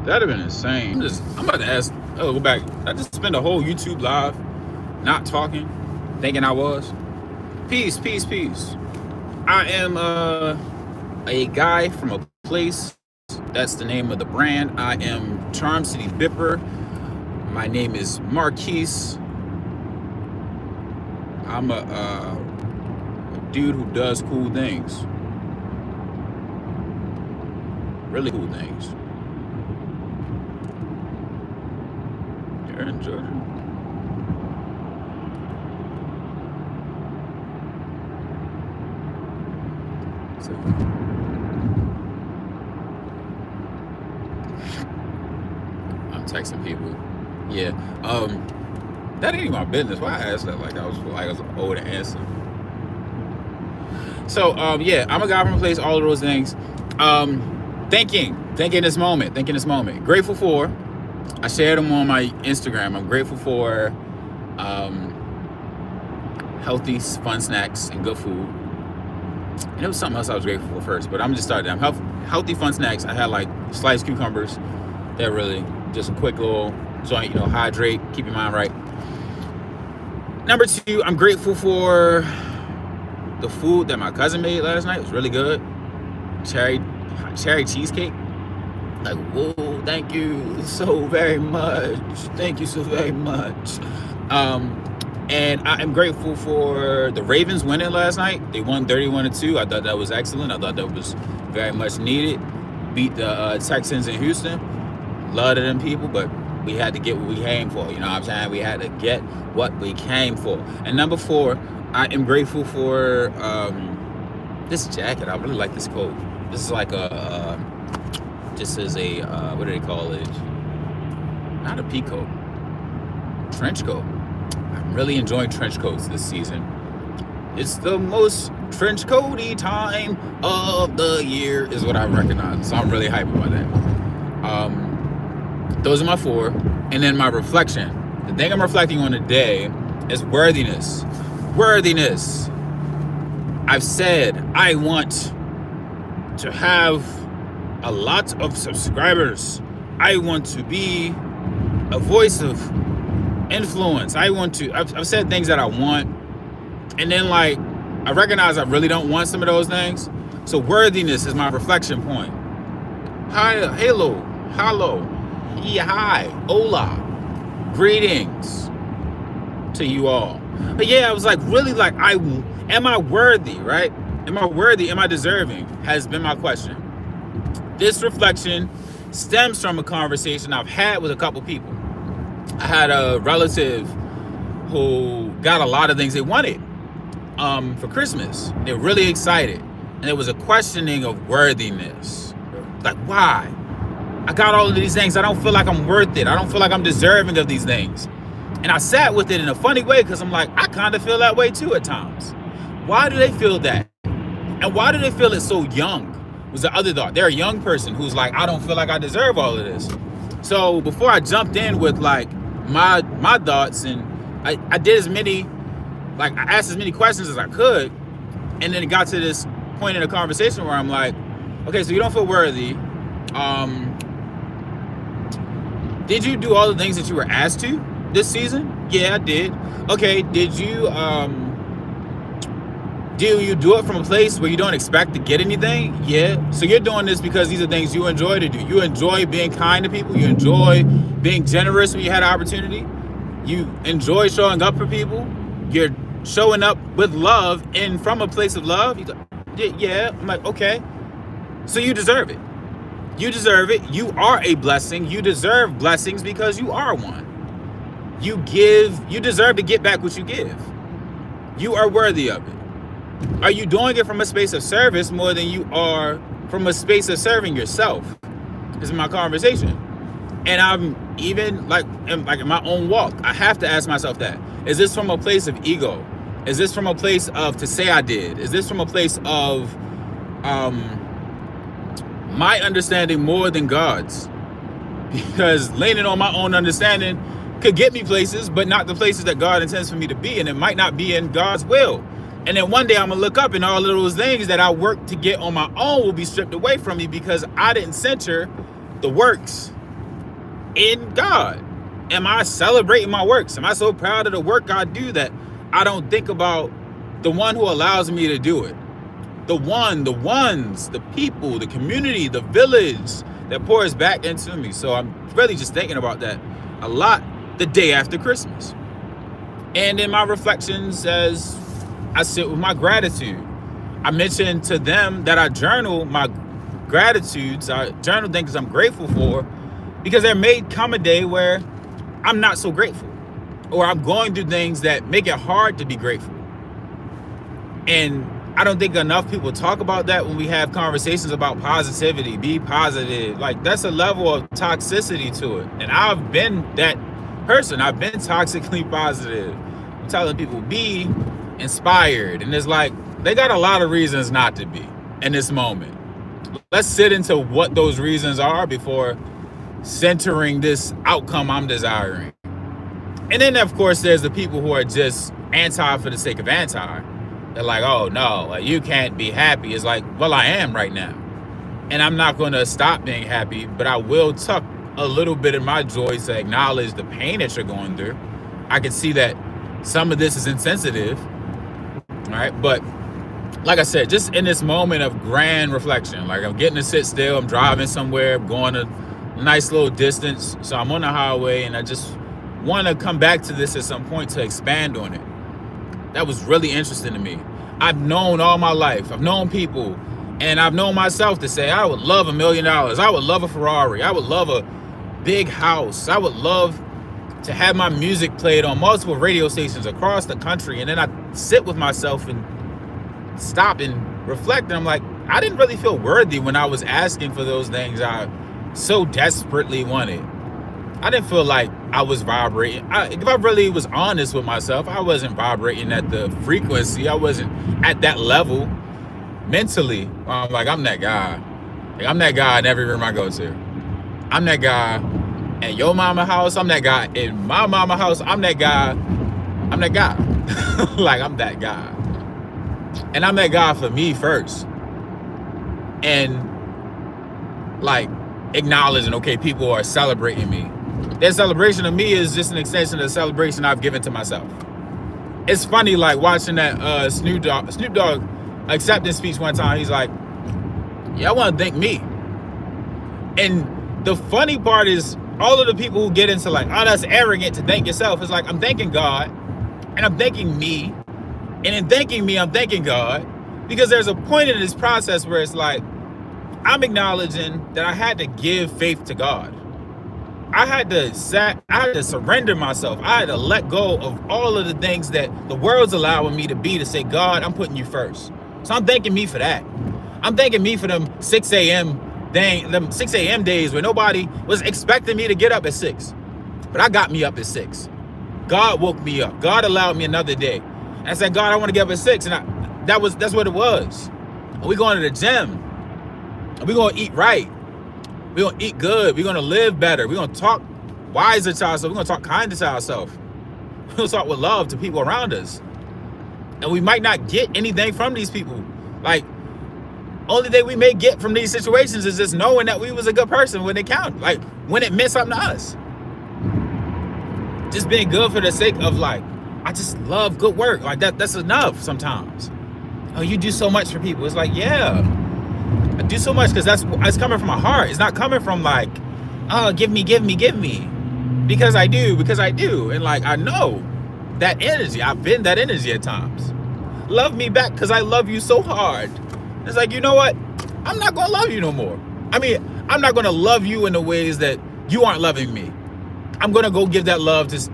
That'd have been insane. I'm about to ask. Oh, go back. I just spent a whole YouTube live, not talking, thinking I was. Peace, peace, peace. I am a guy from a place. That's the name of the brand. I am Charm City Bipper. My name is Marquise. I'm a dude who does cool things. Really cool things. You're in Georgia. So, I'm texting people. Yeah. That ain't my business. Why I asked that like I was owed an answer. So yeah, I'm a guy from a place, all of those things. Thinking this moment. Grateful for. I shared them on my Instagram. I'm grateful for healthy, fun snacks and good food. And it was something else I was grateful for first, but I'm just starting. I'm healthy, fun snacks. I had like sliced cucumbers. They're really just a quick little joint, hydrate, keep your mind right. Number 2, I'm grateful for the food that my cousin made last night. It was really good. Cherry cheesecake. Like, whoa, thank you so very much. Thank you so very much. And I am grateful for the Ravens winning last night. They won 31-2. I thought that was excellent. I thought that was very much needed. Beat the Texans in Houston. Love to them people, but we had to get what we came for. You know what I'm saying? We had to get what we came for. And number 4, I am grateful for this jacket. I really like this coat. This is like this is a, what do they call it? Not a peacoat. Trench coat. I'm really enjoying trench coats this season. It's the most trench coaty time of the year is what I recognize. So I'm really hyped about that. Those are my 4. And then my reflection. The thing I'm reflecting on today is worthiness. Worthiness. I've said I want to have a lot of subscribers. I want to be a voice of influence. I've said things that I want, and then like I recognize I really don't want some of those things. So worthiness is my reflection point. Hi, hello, yeah, hi, hola, greetings to you all. But yeah, I was like, really, like, am I worthy, right? Am I worthy? Am I deserving? Has been my question. This reflection stems from a conversation I've had with a couple people. I had a relative who got a lot of things they wanted for Christmas. They're really excited. And there was a questioning of worthiness. Like, why? I got all of these things. I don't feel like I'm worth it. I don't feel like I'm deserving of these things. And I sat with it in a funny way because I'm like, I kind of feel that way too at times. Why do they feel that? And why do they feel it so young? Was the other thought. They're a young person who's like, I don't feel like I deserve all of this. So before I jumped in with like my thoughts, and I did as many, like I asked as many questions as I could, and then it got to this point in the conversation where I'm like, okay, so you don't feel worthy. Did you do all the things that you were asked to this season? Yeah, I did. Okay, do you do it from a place where you don't expect to get anything? Yeah. So you're doing this because these are things you enjoy to do. You enjoy being kind to people. You enjoy being generous when you had an opportunity. You enjoy showing up for people. You're showing up with love and from a place of love. Yeah. I'm like, okay. So you deserve it. You deserve it. You are a blessing. You deserve blessings because you are one. You deserve to get back what you give. You are worthy of it. Are you doing it from a space of service more than you are from a space of serving yourself? This is my conversation. And I'm even like in my own walk, I have to ask myself that. Is this from a place of ego? Is this from a place of to say I did? Is this from a place of my understanding more than God's? Because leaning on my own understanding could get me places, but not the places that God intends for me to be. And it might not be in God's will. And then one day I'm going to look up and all of those things that I worked to get on my own will be stripped away from me because I didn't center the works in God? Am I celebrating my works? Am I so proud of the work I do that I don't think about the one who allows me to do it? The ones, the people, the community, the village that pours back into me. So I'm really just thinking about that a lot the day after Christmas. And in my reflections as I sit with my gratitude, I mentioned to them that I journal my gratitudes. I journal things I'm grateful for, because there may come a day where I'm not so grateful, or I'm going through things that make it hard to be grateful. And I don't think enough people talk about that when we have conversations about positivity, be positive. Like, that's a level of toxicity to it. And I've been that person. I've been toxically positive. I'm telling people, be inspired. And it's like, they got a lot of reasons not to be in this moment. Let's sit into what those reasons are before centering this outcome I'm desiring. And then, of course, there's the people who are just anti for the sake of anti. They're like, oh no, like, you can't be happy. It's like, well, I am right now. And I'm not going to stop being happy, but I will tuck a little bit of my joy to acknowledge the pain that you're going through. I can see that some of this is insensitive, right? But like I said, just in this moment of grand reflection, like, I'm getting to sit still, I'm driving somewhere, I'm going a nice little distance. So I'm on the highway, and I just want to come back to this at some point to expand on it. That was really interesting to me. I've known all my life, I've known people, and I've known myself to say, I would love $1 million. I would love a Ferrari. I would love a big house. I would love to have my music played on multiple radio stations across the country. And then I sit with myself and stop and reflect. And I'm like, I didn't really feel worthy when I was asking for those things I so desperately wanted. I didn't feel like I was vibrating. If I really was honest with myself, I wasn't vibrating at the frequency. I wasn't at that level mentally. I'm like, I'm that guy. Like, I'm that guy in every room I go to. I'm that guy at your mama house. I'm that guy in my mama house. I'm that guy. I'm that guy. Like, I'm that guy. And I'm that guy for me first. And like, acknowledging, okay, people are celebrating me. Their celebration of me is just an extension of the celebration I've given to myself. It's funny, like, watching that Snoop Dogg acceptance speech one time. He's like, yeah, I want to thank me. And the funny part is, all of the people who get into like, oh, that's arrogant to thank yourself. It's like, I'm thanking God, and I'm thanking me. And in thanking me, I'm thanking God. Because there's a point in this process where it's like, I'm acknowledging that I had to give faith to God. I had to surrender myself. I had to let go of all of the things that the world's allowing me to be, to say, God, I'm putting you first. So I'm thanking me for that. I'm thanking me for them 6 a.m. days where nobody was expecting me to get up at 6. But I got me up at 6. God woke me up. God allowed me another day. And I said, God, I want to get up at 6. And that's what it was. We going to the gym. We're going to eat right. We're going to eat good. We're going to live better. We're going to talk wiser to ourselves. We're going to talk kinder to ourselves. We're going to talk with love to people around us. And we might not get anything from these people. Like, only thing we may get from these situations is just knowing that we was a good person when it counted. Like, when it meant something to us. Just being good for the sake of, like, I just love good work. Like, that's enough sometimes. Oh, you do so much for people. It's like, yeah. I do so much because it's coming from my heart. It's not coming from like, oh, give me. Because I do. And like, I know that energy. I've been that energy at times. Love me back because I love you so hard. It's like, you know what? I'm not going to love you no more. I mean, I'm not going to love you in the ways that you aren't loving me. I'm going to go give that love to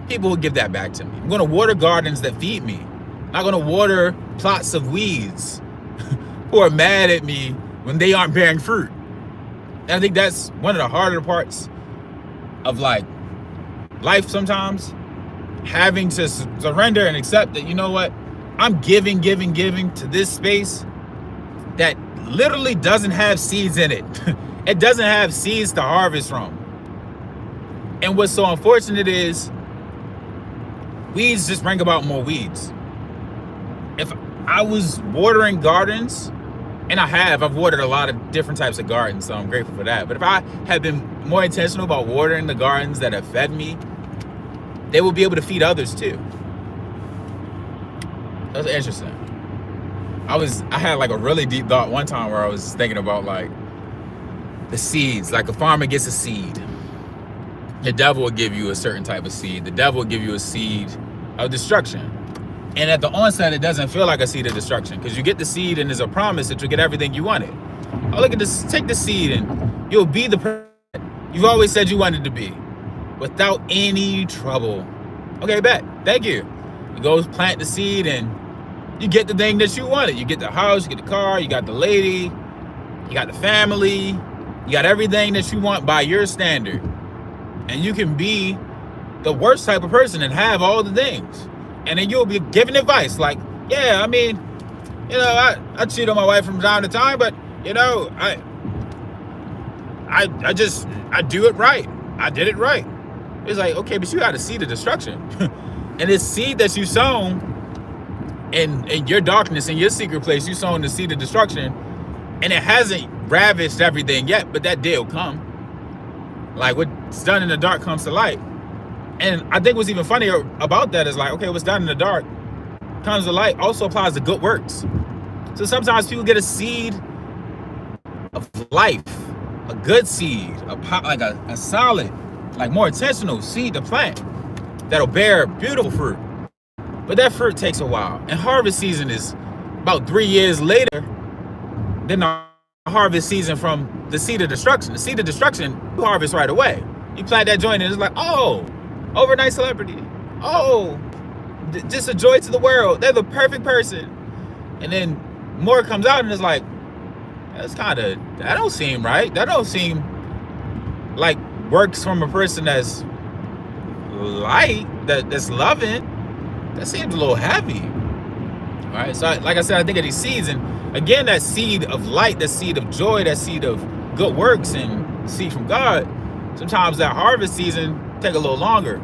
people who give that back to me. I'm going to water gardens that feed me. I'm not going to water plots of weeds who are mad at me when they aren't bearing fruit. And I think that's one of the harder parts of like life sometimes. Having to surrender and accept that, you know what? I'm giving to this space that literally doesn't have seeds in it. It doesn't have seeds to harvest from. And what's so unfortunate is weeds just bring about more weeds. If I was watering gardens And I've watered a lot of different types of gardens, so I'm grateful for that. But if I had been more intentional about watering the gardens that have fed me, they will be able to feed others too. That's interesting. I had like a really deep thought one time where I was thinking about like the seeds. Like a farmer gets a seed. The devil will give you a certain type of seed. The devil will give you a seed of destruction. And at the onset, it doesn't feel like a seed of destruction because you get the seed and there's a promise that you'll get everything you wanted. Oh, look at this. Take the seed and you'll be the person you've always said you wanted to be without any trouble. Okay, bet. Thank you. You go plant the seed and you get the thing that you wanted. You get the house, you get the car, you got the lady, you got the family, you got everything that you want by your standard. And you can be the worst type of person and have all the things. And then you'll be giving advice like, yeah, I mean, you know, I cheat on my wife from time to time, but you know, I do it right. I did it right. It's like, okay, but you got a seed of destruction. And this seed that you sown in your darkness, in your secret place, you sown the seed of destruction, and it hasn't ravaged everything yet, but that day will come. Like what's done in the dark comes to light. And I think what's even funnier about that is like, okay, what's done in the dark comes to light also applies to good works. So sometimes people get a seed of life, a good seed, like a solid, like more intentional seed to plant that'll bear beautiful fruit. But that fruit takes a while. And harvest season is about 3 years later than the harvest season from the seed of destruction. The seed of destruction, you harvest right away. You plant that joint and it's like, oh, overnight celebrity. Oh, just a joy to the world. They're the perfect person. And then more comes out and it's like, that don't seem right. That don't seem like works from a person that's light, that's loving. That seems a little heavy. All right. So like I said, I think of these seeds, and again, that seed of light, that seed of joy, that seed of good works and seed from God. Sometimes that harvest season take a little longer.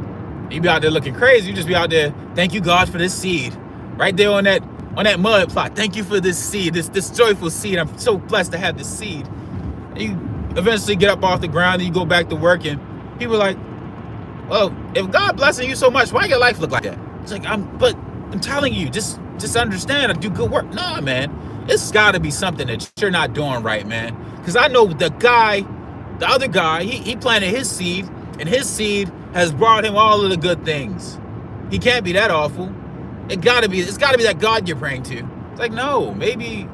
You be out there looking crazy. You just be out there, thank you, God, for this seed. Right there on that mud plot. Thank you for this seed, this joyful seed. I'm so blessed to have this seed. And you eventually get up off the ground and you go back to work, and people are like, well, if God blessing you so much, why your life look like that? It's like, but I'm telling you, just understand, I do good work. Nah, man, it's gotta be something that you're not doing right, man. Because I know the other guy, he planted his seed, and his seed has brought him all of the good things. He can't be that awful. It's gotta be that God you're praying to. It's like, no, maybe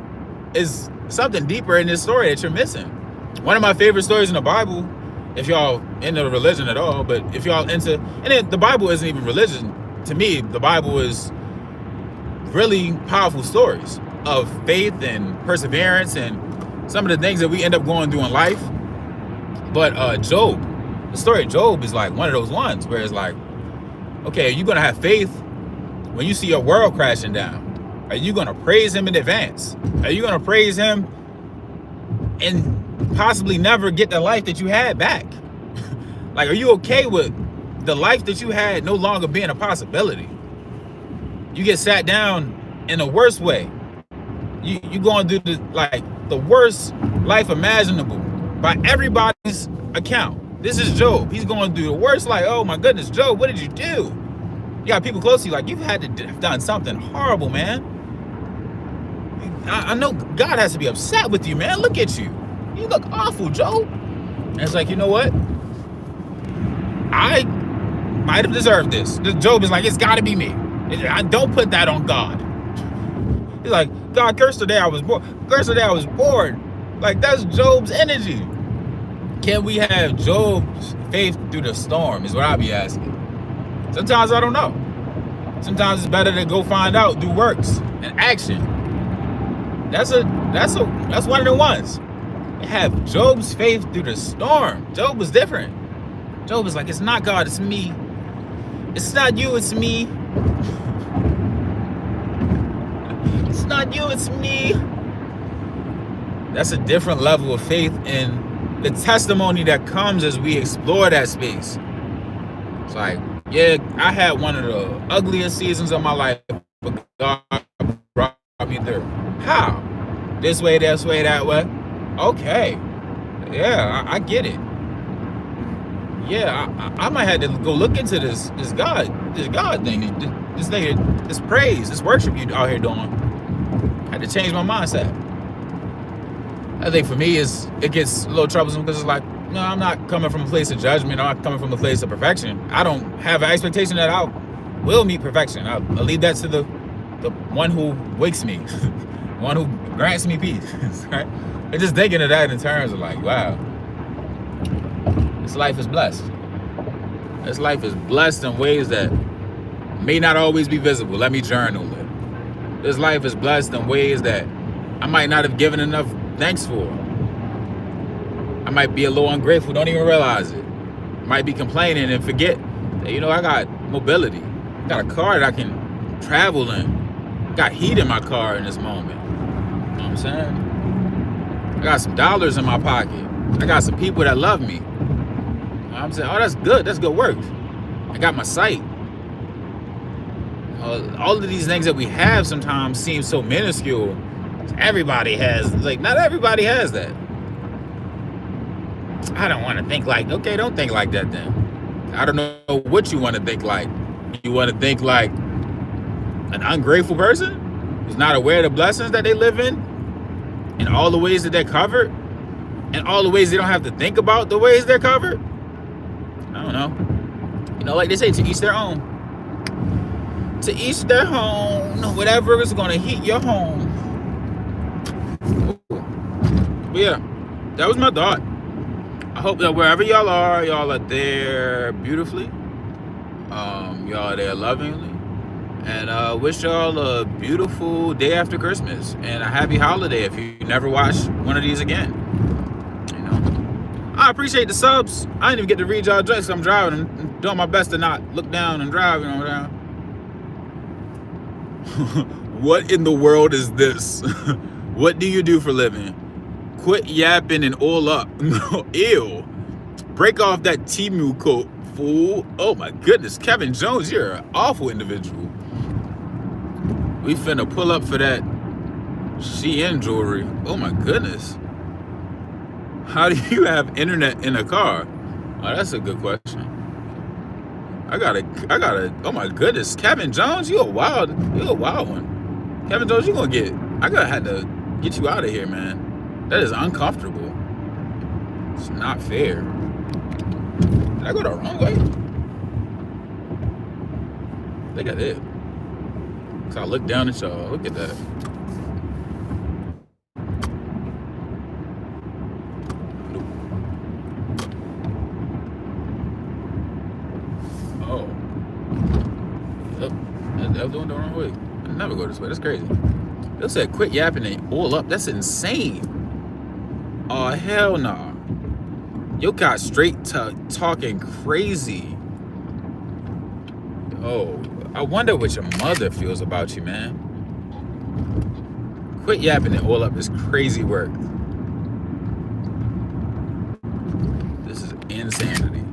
is something deeper in this story that you're missing. One of my favorite stories in the Bible, if y'all into religion at all, but if y'all into, and then the Bible isn't even religion. To me, the Bible is really powerful stories of faith and perseverance and some of the things that we end up going through in life. But Job, the story of Job is like one of those ones where it's like, okay, are you going to have faith when you see your world crashing down? Are you going to praise him in advance? Are you going to praise him and possibly never get the life that you had back? Like, are you okay with the life that you had no longer being a possibility? You get sat down in the worst way. You going through the worst life imaginable by everybody's account. This is Job. He's going through the worst life. Oh my goodness, Job, what did you do? You got people close to you like, you've had to have done something horrible, man. I know God has to be upset with you, man. Look at you. You look awful, Job. And it's like, you know what? I might have deserved this. Job is like, it's got to be me. I don't put that on God. He's like, God, curse the day I was born. Curse the day I was born. Like, that's Job's energy. Can we have Job's faith through the storm is what I'll be asking. Sometimes I don't know. Sometimes it's better to go find out through works and action. That's one of the ones. Have Job's faith through the storm. Job was different. Job was like, it's not God, it's me. It's not you, it's me. It's not you, it's me. That's a different level of faith in the testimony that comes as we explore that space. It's like, yeah, I had one of the ugliest seasons of my life, but God brought me through. How? this way, that way. Okay. Yeah, I get it. Yeah, I might have to go look into this God thing, this thing, this praise, this worship you out here doing. I had to change my mindset. I think for me it gets a little troublesome because it's like, no, I'm not coming from a place of judgment. I'm not coming from a place of perfection. I don't have an expectation that I will meet perfection. I'll leave that to the one who wakes me, one who grants me peace. Right? And just thinking of that in terms of like, wow, this life is blessed. This life is blessed in ways that may not always be visible. Let me journal it. This life is blessed in ways that I might not have given enough thanks for. I might be a little ungrateful, don't even realize it. Might be complaining and forget that, you know, I got mobility. I got a car that I can travel in. Got heat in my car in this moment. You know what I'm saying? I got some dollars in my pocket. I got some people that love me. You know what I'm saying? Oh, that's good. That's good work. I got my sight. All of these things that we have sometimes seem so minuscule. Everybody has, like, not everybody has that. I don't want to think like, okay, don't think like that then. I don't know what you want to think like. You want to think like an ungrateful person who's not aware of the blessings that they live in all the ways that they're covered, and all the ways they don't have to think about the ways they're covered? I don't know. You know, like they say, to each their own. To each their own. Whatever is going to heat your home. But yeah, that was my thought. I hope that wherever y'all are there beautifully. Y'all are there lovingly. And wish y'all a beautiful day after Christmas and a happy holiday if you never watch one of these again. You know, I appreciate the subs. I didn't even get to read y'all address. I'm driving and doing my best to not look down and drive. You know down. What in the world is this? What do you do for a living? Quit yapping and all up. Ew. Break off that Temu coat, fool. Oh my goodness, Kevin Jones, you're an awful individual. We finna pull up for that Shein jewelry. Oh my goodness. How do you have internet in a car? Oh, that's a good question. I gotta, oh my goodness. Kevin Jones, you're a wild one. Kevin Jones, I gotta have to get you out of here, man. That is uncomfortable. It's not fair. Did I go the wrong way? I think I did. So I look down at y'all. Look at that. Oh. Yep. I was doing the wrong way. I never go this way. That's crazy. They said quit yapping and all up. That's insane. Oh, hell no. Nah. Yo got straight talking crazy. Oh, I wonder what your mother feels about you, man. Quit yapping and all up is crazy work. This is insanity.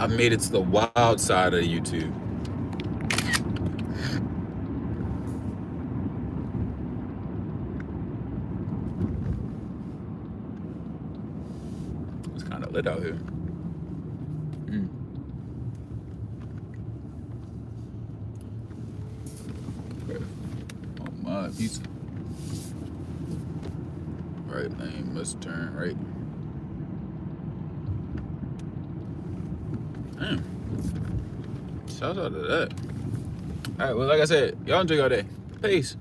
I've made it to the wild side of YouTube. It's kind of lit out here. Oh my pizza. Right lane must turn right. Damn. Shout out to that. Alright, well, like I said, y'all enjoy your day. Peace.